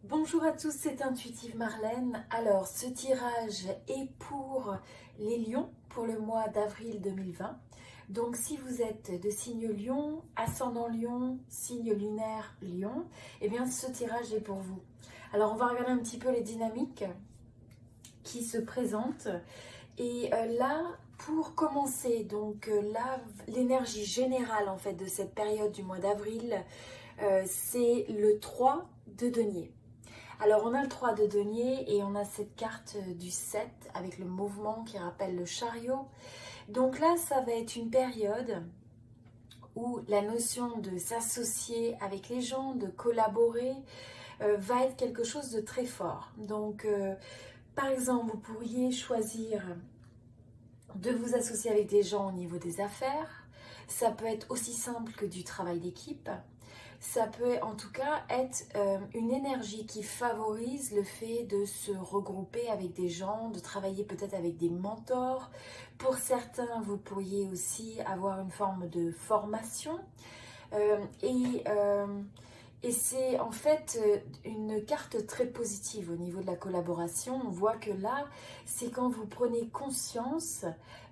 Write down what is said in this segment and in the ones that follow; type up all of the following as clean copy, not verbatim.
Bonjour à tous, c'est Intuitive Marlène. Alors, ce tirage est pour les lions pour le mois d'avril 2020. Donc, si vous êtes de signe lion, ascendant lion, signe lunaire lion, eh bien, ce tirage est pour vous. Alors, on va regarder un petit peu les dynamiques qui se présentent. Et là, pour commencer, donc là, l'énergie générale en fait de cette période du mois d'avril, c'est le 3 de denier. Alors on a le 3 de denier et on a cette carte du 7 avec le mouvement qui rappelle le chariot. Donc là, ça va être une période où la notion de s'associer avec les gens, de collaborer, va être quelque chose de très fort. Donc par exemple, vous pourriez choisir de vous associer avec des gens au niveau des affaires. Ça peut être aussi simple que du travail d'équipe. Ça peut en tout cas être une énergie qui favorise le fait de se regrouper avec des gens, de travailler peut-être avec des mentors. Pour certains, vous pourriez aussi avoir une forme de formation. Et c'est en fait une carte très positive au niveau de la collaboration. On voit que là, c'est quand vous prenez conscience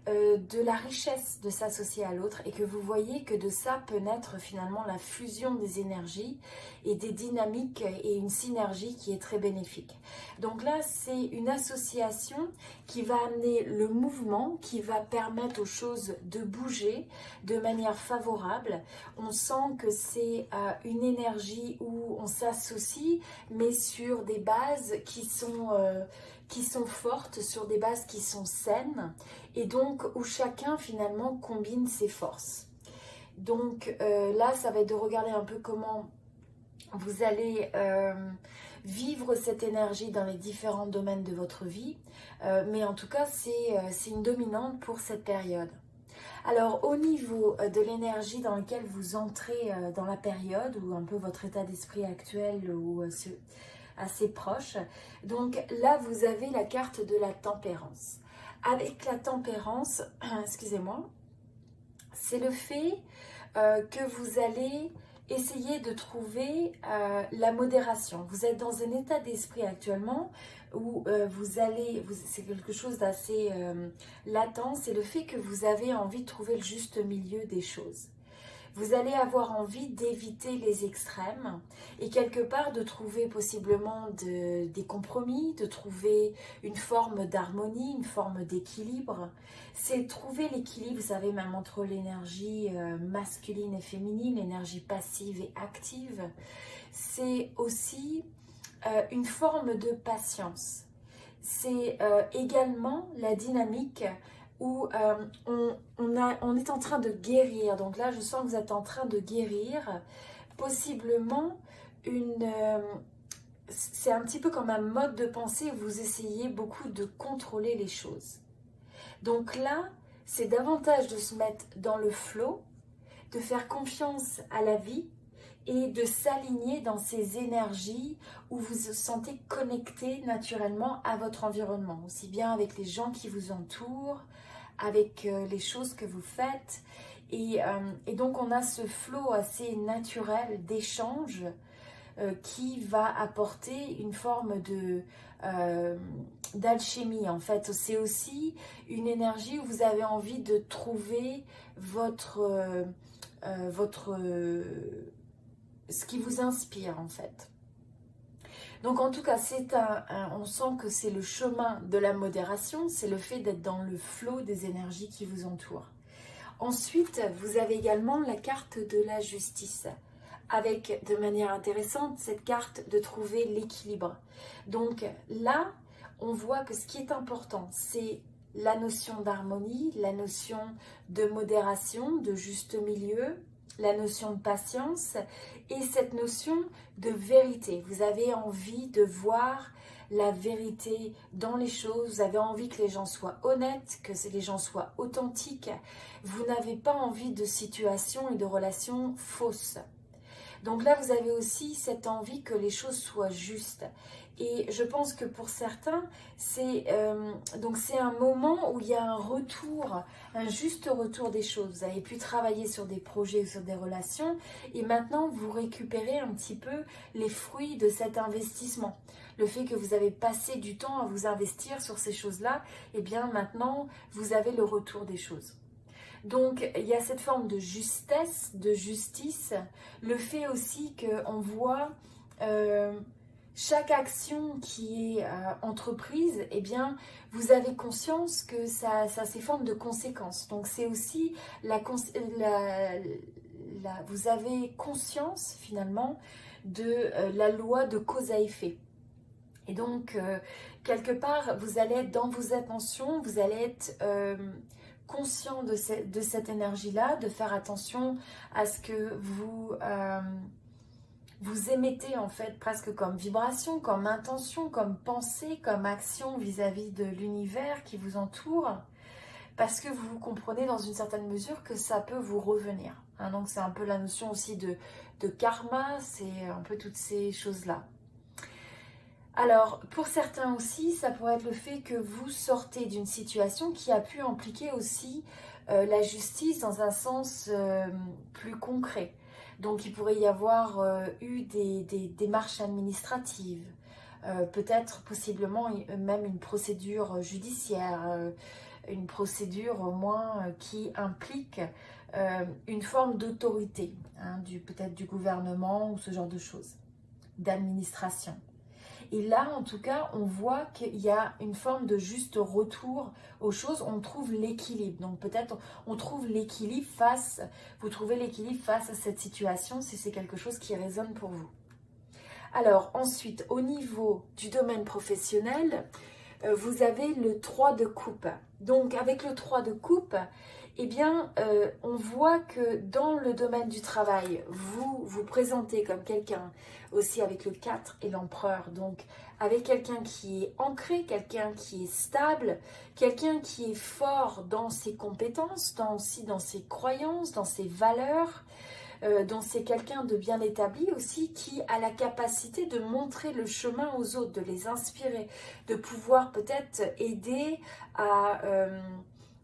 de la richesse de s'associer à l'autre et que vous voyez que de ça peut naître finalement la fusion des énergies et des dynamiques et une synergie qui est très bénéfique. Donc là, c'est une association qui va amener le mouvement, qui va permettre aux choses de bouger de manière favorable. On sent que c'est une énergie où on s'associe, mais sur des bases qui sont fortes, sur des bases qui sont saines, et donc où chacun finalement combine ses forces. Donc là, ça va être de regarder un peu comment vous allez vivre cette énergie dans les différents domaines de votre vie, mais en tout cas, c'est une dominante pour cette période. Alors au niveau de l'énergie dans laquelle vous entrez dans la période, ou un peu votre état d'esprit actuel, ou assez proche, donc là vous avez la carte de la tempérance. Avec la tempérance, excusez-moi, c'est le fait que vous allez essayer de trouver la modération. Vous êtes dans un état d'esprit actuellement où c'est quelque chose d'assez latent, c'est le fait que vous avez envie de trouver le juste milieu des choses. Vous allez avoir envie d'éviter les extrêmes et quelque part de trouver possiblement des compromis, de trouver une forme d'harmonie, une forme d'équilibre. C'est trouver l'équilibre, vous savez, même entre l'énergie masculine et féminine, l'énergie passive et active. C'est aussi une forme de patience. C'est également la dynamique où on est en train de guérir. Donc là, je sens que vous êtes en train de guérir possiblement c'est un petit peu comme un mode de pensée où vous essayez beaucoup de contrôler les choses. Donc là, c'est davantage de se mettre dans le flow, de faire confiance à la vie et de s'aligner dans ces énergies où vous vous sentez connecté naturellement à votre environnement, aussi bien avec les gens qui vous entourent, avec les choses que vous faites. Et donc on a ce flot assez naturel d'échange qui va apporter une forme d'alchimie en fait. C'est aussi une énergie où vous avez envie de trouver ce qui vous inspire en fait. Donc en tout cas, on sent que c'est le chemin de la modération, c'est le fait d'être dans le flot des énergies qui vous entourent. Ensuite, vous avez également la carte de la justice, avec de manière intéressante cette carte de trouver l'équilibre. Donc là, on voit que ce qui est important, c'est la notion d'harmonie, la notion de modération, de juste milieu, la notion de patience et cette notion de vérité. Vous avez envie de voir la vérité dans les choses, vous avez envie que les gens soient honnêtes, que les gens soient authentiques. Vous n'avez pas envie de situations et de relations fausses. Donc là, vous avez aussi cette envie que les choses soient justes. Et je pense que pour certains, c'est un moment où il y a un retour, un juste retour des choses. Vous avez pu travailler sur des projets ou sur des relations et maintenant vous récupérez un petit peu les fruits de cet investissement. Le fait que vous avez passé du temps à vous investir sur ces choses-là, et bien maintenant vous avez le retour des choses. Donc, il y a cette forme de justesse, de justice. Le fait aussi qu'on voit chaque action qui est entreprise, eh bien, vous avez conscience que ça a ses formes de conséquences. Donc, c'est aussi vous avez conscience finalement de la loi de cause à effet. Et donc, quelque part, vous allez être dans vos attentions, vous allez être conscient de cette énergie-là, de faire attention à ce que vous émettez en fait presque comme vibration, comme intention, comme pensée, comme action vis-à-vis de l'univers qui vous entoure, parce que vous comprenez dans une certaine mesure que ça peut vous revenir. Hein, donc c'est un peu la notion aussi de karma, c'est un peu toutes ces choses-là. Alors, pour certains aussi, ça pourrait être le fait que vous sortez d'une situation qui a pu impliquer aussi la justice dans un sens plus concret. Donc, il pourrait y avoir eu des démarches administratives, peut-être possiblement même une procédure judiciaire, une procédure au moins qui implique une forme d'autorité, hein, peut-être du gouvernement ou ce genre de choses, d'administration. Et là, en tout cas, on voit qu'il y a une forme de juste retour aux choses. On trouve l'équilibre. Donc peut-être on trouve l'équilibre vous trouvez l'équilibre face à cette situation si c'est quelque chose qui résonne pour vous. Alors ensuite, au niveau du domaine professionnel, vous avez le 3 de coupe. Donc avec le 3 de coupe, eh bien, on voit que dans le domaine du travail, vous vous présentez comme quelqu'un aussi avec le 4 et l'empereur. Donc, avec quelqu'un qui est ancré, quelqu'un qui est stable, quelqu'un qui est fort dans ses compétences, aussi dans ses croyances, dans ses valeurs. Donc c'est quelqu'un de bien établi aussi qui a la capacité de montrer le chemin aux autres, de les inspirer, de pouvoir peut-être aider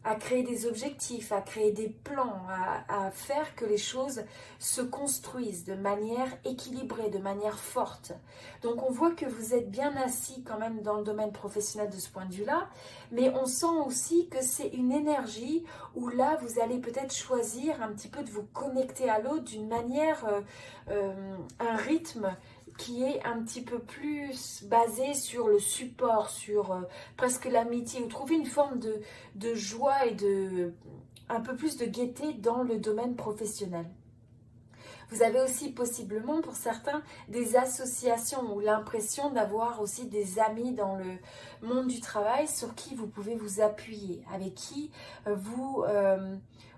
à créer des objectifs, à créer des plans, à faire que les choses se construisent de manière équilibrée, de manière forte. Donc on voit que vous êtes bien assis quand même dans le domaine professionnel de ce point de vue-là, mais on sent aussi que c'est une énergie où là vous allez peut-être choisir un petit peu de vous connecter à l'autre d'une manière, un rythme qui est un petit peu plus basé sur le support, sur presque l'amitié, ou trouver une forme de joie et un peu plus de gaieté dans le domaine professionnel. Vous avez aussi possiblement pour certains des associations ou l'impression d'avoir aussi des amis dans le monde du travail sur qui vous pouvez vous appuyer, avec qui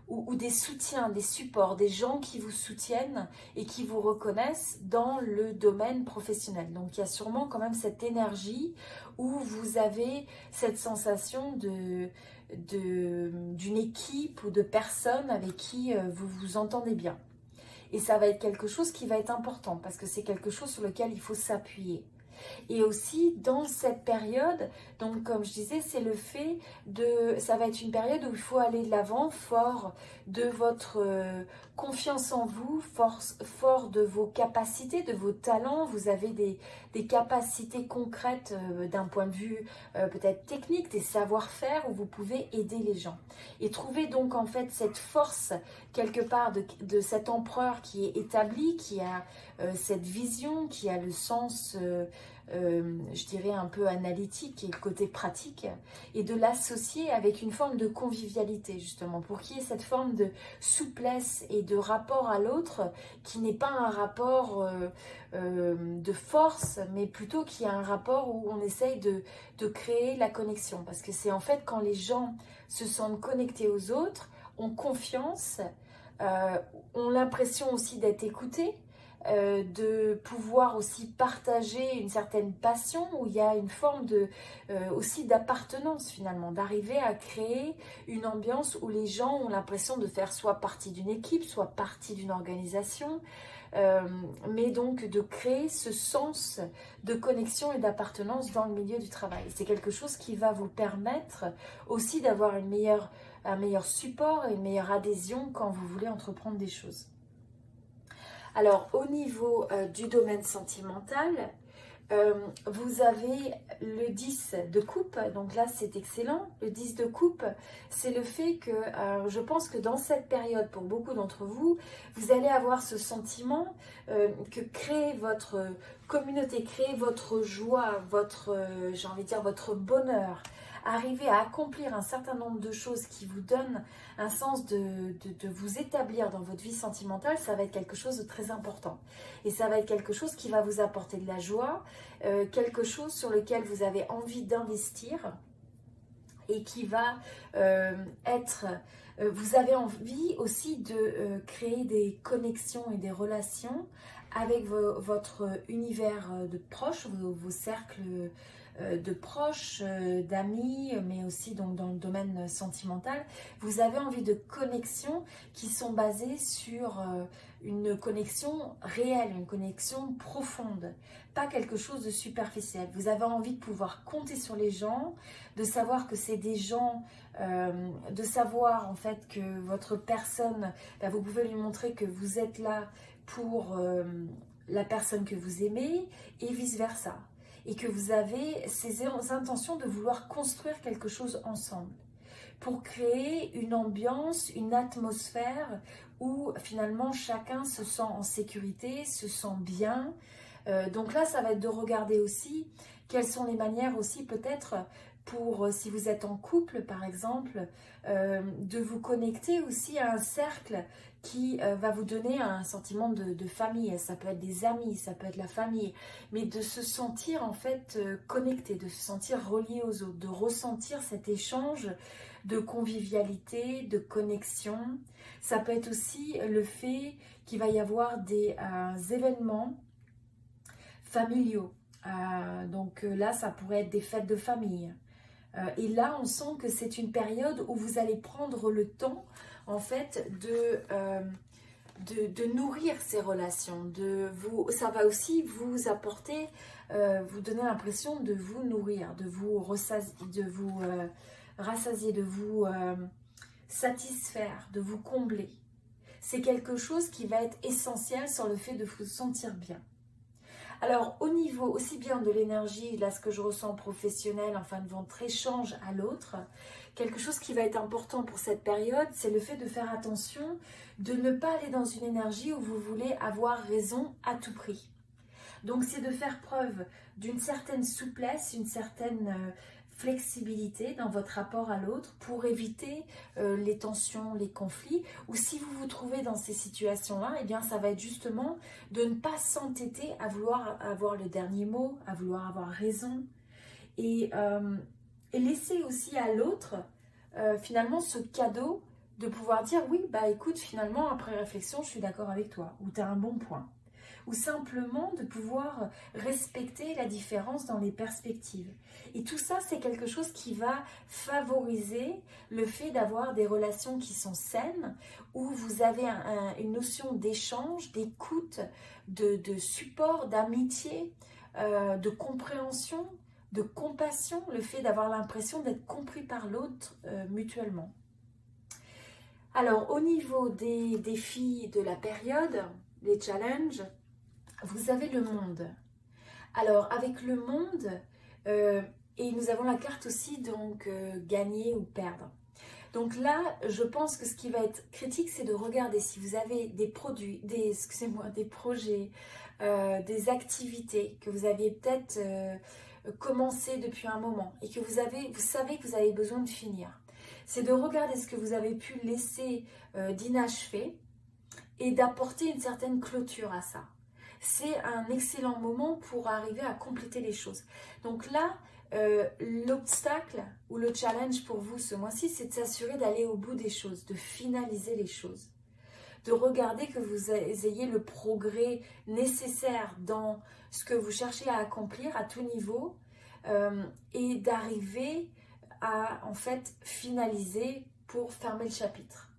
ou des soutiens, des supports, des gens qui vous soutiennent et qui vous reconnaissent dans le domaine professionnel. Donc il y a sûrement quand même cette énergie où vous avez cette sensation d'une équipe ou de personnes avec qui vous vous entendez bien. Et ça va être quelque chose qui va être important parce que c'est quelque chose sur lequel il faut s'appuyer. Et aussi dans cette période, donc comme je disais, c'est le fait ça va être une période où il faut aller de l'avant, fort de votre confiance en vous, fort de vos capacités, de vos talents. Vous avez des capacités concrètes d'un point de vue peut-être technique, des savoir-faire où vous pouvez aider les gens. Et trouver donc en fait cette force quelque part de cet empereur qui est établi, qui a cette vision, qui a le sens je dirais un peu analytique et le côté pratique, et de l'associer avec une forme de convivialité justement, pour qu'il y ait cette forme de souplesse et de rapport à l'autre qui n'est pas un rapport de force, mais plutôt qui a un rapport où on essaye de créer la connexion, parce que c'est en fait quand les gens se sentent connectés aux autres, ont confiance, ont l'impression aussi d'être écoutés, de pouvoir aussi partager une certaine passion, où il y a une forme aussi d'appartenance finalement, d'arriver à créer une ambiance où les gens ont l'impression de faire soit partie d'une équipe, soit partie d'une organisation, mais donc de créer ce sens de connexion et d'appartenance dans le milieu du travail. C'est quelque chose qui va vous permettre aussi d'avoir un meilleur support et une meilleure adhésion quand vous voulez entreprendre des choses. Alors, au niveau du domaine sentimental, vous avez le 10 de coupe, donc là c'est excellent. Le 10 de coupe, c'est le fait que je pense que dans cette période, pour beaucoup d'entre vous, vous allez avoir ce sentiment que créer votre communauté, créer votre joie, j'ai envie de dire votre bonheur, arriver à accomplir un certain nombre de choses qui vous donnent un sens de vous établir dans votre vie sentimentale, ça va être quelque chose de très important. Et ça va être quelque chose qui va vous apporter de la joie, quelque chose sur lequel vous avez envie d'investir et qui va vous avez envie aussi de créer des connexions et des relations avec votre univers de proches, vos cercles de proches, d'amis, mais aussi donc dans le domaine sentimental. Vous avez envie de connexions qui sont basées sur une connexion réelle, une connexion profonde, pas quelque chose de superficiel. Vous avez envie de pouvoir compter sur les gens, de savoir que c'est des gens, de savoir en fait que votre personne, vous pouvez lui montrer que vous êtes là pour la personne que vous aimez et vice-versa. Et que vous avez ces intentions de vouloir construire quelque chose ensemble pour créer une ambiance, une atmosphère où finalement chacun se sent en sécurité, se sent bien. Donc là, ça va être de regarder aussi quelles sont les manières aussi peut-être pour, si vous êtes en couple par exemple, de vous connecter aussi à un cercle qui va vous donner un sentiment de famille. Ça peut être des amis, ça peut être la famille, mais de se sentir en fait connecté, de se sentir relié aux autres, de ressentir cet échange de convivialité, de connexion. Ça peut être aussi le fait qu'il va y avoir des événements familiaux. Donc là, ça pourrait être des fêtes de famille. Et là, on sent que c'est une période où vous allez prendre le temps, en fait, de nourrir ces relations. Ça va aussi vous apporter, vous donner l'impression de vous nourrir, de vous rassasier, de vous satisfaire, de vous combler. C'est quelque chose qui va être essentiel sur le fait de vous sentir bien. Alors, au niveau aussi bien de l'énergie, là, ce que je ressens professionnel, enfin, de votre échange à l'autre, quelque chose qui va être important pour cette période, c'est le fait de faire attention, de ne pas aller dans une énergie où vous voulez avoir raison à tout prix. Donc, c'est de faire preuve d'une certaine souplesse, une certaine flexibilité dans votre rapport à l'autre pour éviter les tensions, les conflits. Ou si vous vous trouvez dans ces situations-là, eh bien ça va être justement de ne pas s'entêter à vouloir avoir le dernier mot, à vouloir avoir raison et laisser aussi à l'autre finalement ce cadeau de pouvoir dire oui, bah écoute, finalement après réflexion, je suis d'accord avec toi ou tu as un bon point. Ou simplement de pouvoir respecter la différence dans les perspectives. Et tout ça, c'est quelque chose qui va favoriser le fait d'avoir des relations qui sont saines, où vous avez une notion d'échange, d'écoute, de support, d'amitié, de compréhension, de compassion, le fait d'avoir l'impression d'être compris par l'autre mutuellement. Alors, au niveau des défis de la période, les challenges, vous avez le monde. Alors, avec le monde, et nous avons la carte aussi, donc gagner ou perdre. Donc là, je pense que ce qui va être critique, c'est de regarder si vous avez des produits, des projets, des activités que vous aviez peut-être commencé depuis un moment et que vous savez que vous avez besoin de finir. C'est de regarder ce que vous avez pu laisser d'inachevé et d'apporter une certaine clôture à ça. C'est un excellent moment pour arriver à compléter les choses. Donc là, l'obstacle ou le challenge pour vous ce mois-ci, c'est de s'assurer d'aller au bout des choses, de finaliser les choses. de regarder que vous ayez le progrès nécessaire dans ce que vous cherchez à accomplir à tout niveau et d'arriver à en fait finaliser pour fermer le chapitre.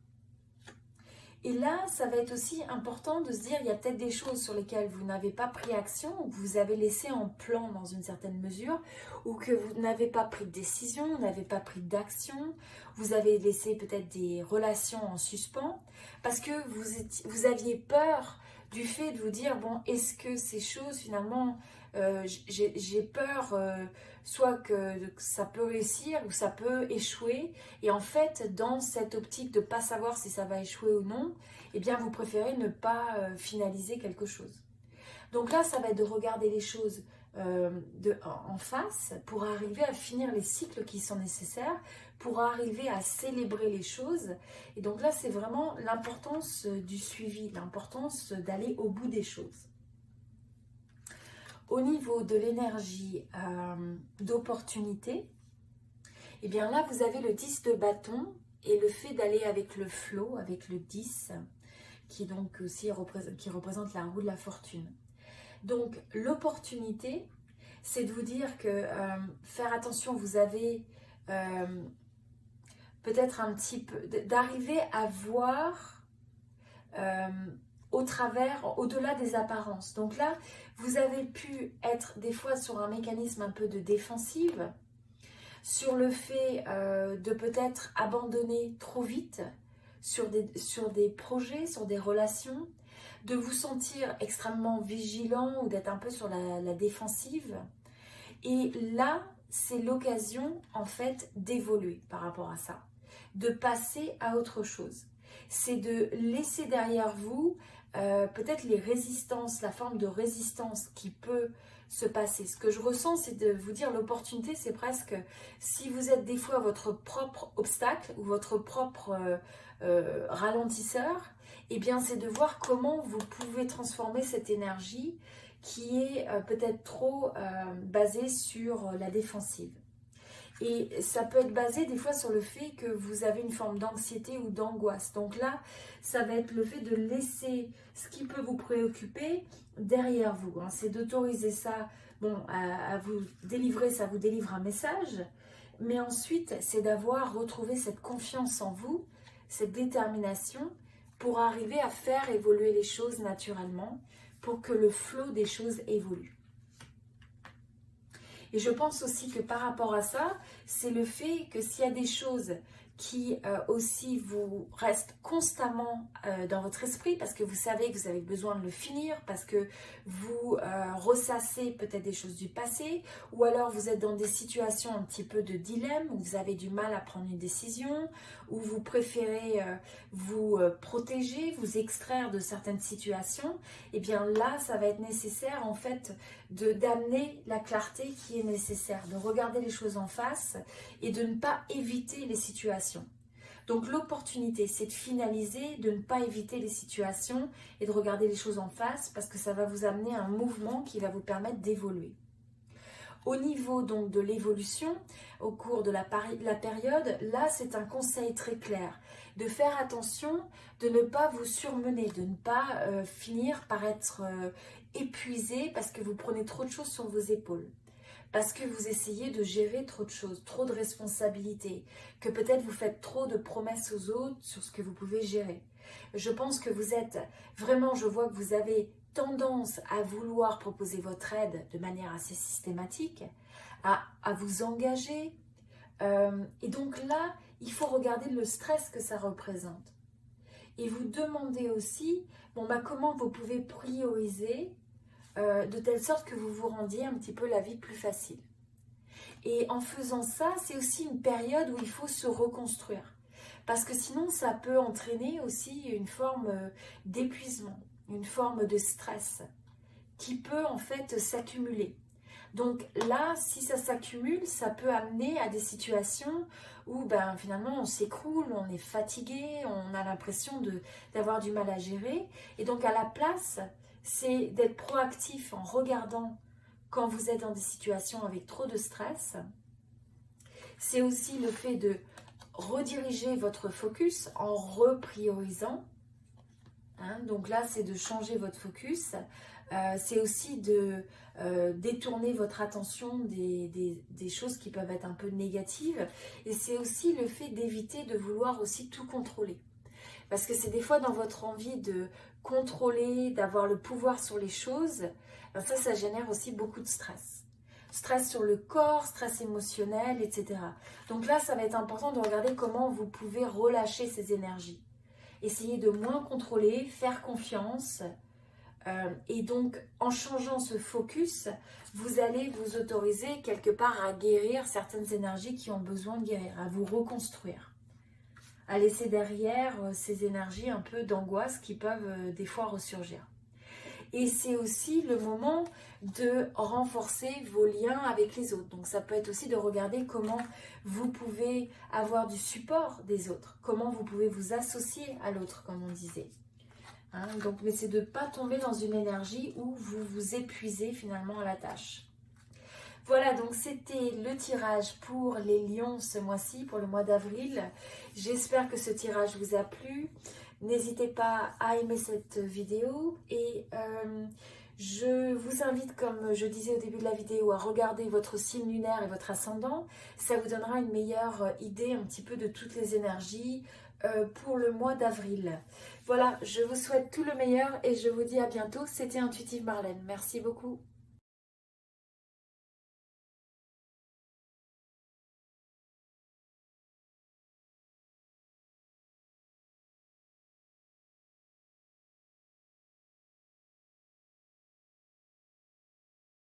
Et là, ça va être aussi important de se dire, il y a peut-être des choses sur lesquelles vous n'avez pas pris action, ou que vous avez laissé en plan dans une certaine mesure, ou que vous n'avez pas pris de décision, vous n'avez pas pris d'action, vous avez laissé peut-être des relations en suspens, parce que vous aviez peur du fait de vous dire, bon, est-ce que ces choses finalement, j'ai peur soit que ça peut réussir ou ça peut échouer, et en fait dans cette optique de ne pas savoir si ça va échouer ou non, eh bien vous préférez ne pas finaliser quelque chose. Donc là ça va être de regarder les choses en face pour arriver à finir les cycles qui sont nécessaires, pour arriver à célébrer les choses. Et donc là c'est vraiment l'importance du suivi, l'importance d'aller au bout des choses. Au niveau de l'énergie d'opportunité, et bien là vous avez le 10 de bâton et le fait d'aller avec le flow, avec le 10 qui donc aussi qui représente la roue de la fortune. Donc l'opportunité, c'est de vous dire que faire attention, vous avez peut-être un petit peu d'arriver à voir au travers, au-delà des apparences. Donc là, vous avez pu être des fois sur un mécanisme un peu de défensive, sur le fait de peut-être abandonner trop vite sur des projets, sur des relations, de vous sentir extrêmement vigilant ou d'être un peu sur la défensive. Et là, c'est l'occasion en fait d'évoluer par rapport à ça, de passer à autre chose. C'est de laisser derrière vous peut-être les résistances, la forme de résistance qui peut se passer. Ce que je ressens, c'est de vous dire l'opportunité, c'est presque si vous êtes des fois votre propre obstacle ou votre propre ralentisseur, eh bien c'est de voir comment vous pouvez transformer cette énergie qui est peut-être trop basée sur la défensive. Et ça peut être basé des fois sur le fait que vous avez une forme d'anxiété ou d'angoisse. Donc là, ça va être le fait de laisser ce qui peut vous préoccuper derrière vous. Hein. C'est d'autoriser ça à vous délivrer, ça vous délivre un message. Mais ensuite, c'est d'avoir retrouvé cette confiance en vous, cette détermination pour arriver à faire évoluer les choses naturellement, pour que le flot des choses évolue. Et je pense aussi que par rapport à ça, c'est le fait que s'il y a des choses qui aussi vous restent constamment dans votre esprit, parce que vous savez que vous avez besoin de le finir, parce que vous ressassez peut-être des choses du passé, ou alors vous êtes dans des situations un petit peu de dilemme, où vous avez du mal à prendre une décision, où vous préférez vous protéger, vous extraire de certaines situations, et bien là, ça va être nécessaire en fait d'amener la clarté qui est nécessaire, de regarder les choses en face et de ne pas éviter les situations. Donc l'opportunité, c'est de finaliser, de ne pas éviter les situations et de regarder les choses en face parce que ça va vous amener à un mouvement qui va vous permettre d'évoluer. Au niveau donc de l'évolution, au cours de la période, là c'est un conseil très clair, de faire attention, de ne pas vous surmener, de ne pas finir par être épuisé parce que vous prenez trop de choses sur vos épaules. Parce que vous essayez de gérer trop de choses, trop de responsabilités, que peut-être vous faites trop de promesses aux autres sur ce que vous pouvez gérer. Je pense que vous êtes vraiment, je vois que vous avez tendance à vouloir proposer votre aide de manière assez systématique, à vous engager. Et donc là, il faut regarder le stress que ça représente. Et vous demander aussi, comment vous pouvez prioriser de telle sorte que vous vous rendiez un petit peu la vie plus facile. Et en faisant ça, c'est aussi une période où il faut se reconstruire. Parce que sinon, ça peut entraîner aussi une forme d'épuisement, une forme de stress qui peut en fait s'accumuler. Donc là, si ça s'accumule, ça peut amener à des situations où finalement on s'écroule, on est fatigué, on a l'impression d'avoir du mal à gérer. Et donc à la place, c'est d'être proactif en regardant quand vous êtes dans des situations avec trop de stress. C'est aussi le fait de rediriger votre focus en repriorisant. hein. Donc là, c'est de changer votre focus. C'est aussi de détourner votre attention des choses qui peuvent être un peu négatives. Et c'est aussi le fait d'éviter de vouloir aussi tout contrôler. Parce que c'est des fois dans votre envie de contrôler, d'avoir le pouvoir sur les choses, ben ça génère aussi beaucoup de stress. Stress sur le corps, stress émotionnel, etc. Donc là, ça va être important de regarder comment vous pouvez relâcher ces énergies. Essayez de moins contrôler, faire confiance. Et donc, en changeant ce focus, vous allez vous autoriser quelque part à guérir certaines énergies qui ont besoin de guérir, à vous reconstruire, à laisser derrière ces énergies un peu d'angoisse qui peuvent des fois ressurgir. Et c'est aussi le moment de renforcer vos liens avec les autres. Donc ça peut être aussi de regarder comment vous pouvez avoir du support des autres, comment vous pouvez vous associer à l'autre, comme on disait. Hein, donc, mais c'est de ne pas tomber dans une énergie où vous vous épuisez finalement à la tâche. Voilà, donc c'était le tirage pour les lions ce mois-ci, pour le mois d'avril. J'espère que ce tirage vous a plu. N'hésitez pas à aimer cette vidéo et je vous invite, comme je disais au début de la vidéo, à regarder votre signe lunaire et votre ascendant. Ça vous donnera une meilleure idée un petit peu de toutes les énergies pour le mois d'avril. Voilà, je vous souhaite tout le meilleur et je vous dis à bientôt. C'était Intuitive Marlène. Merci beaucoup.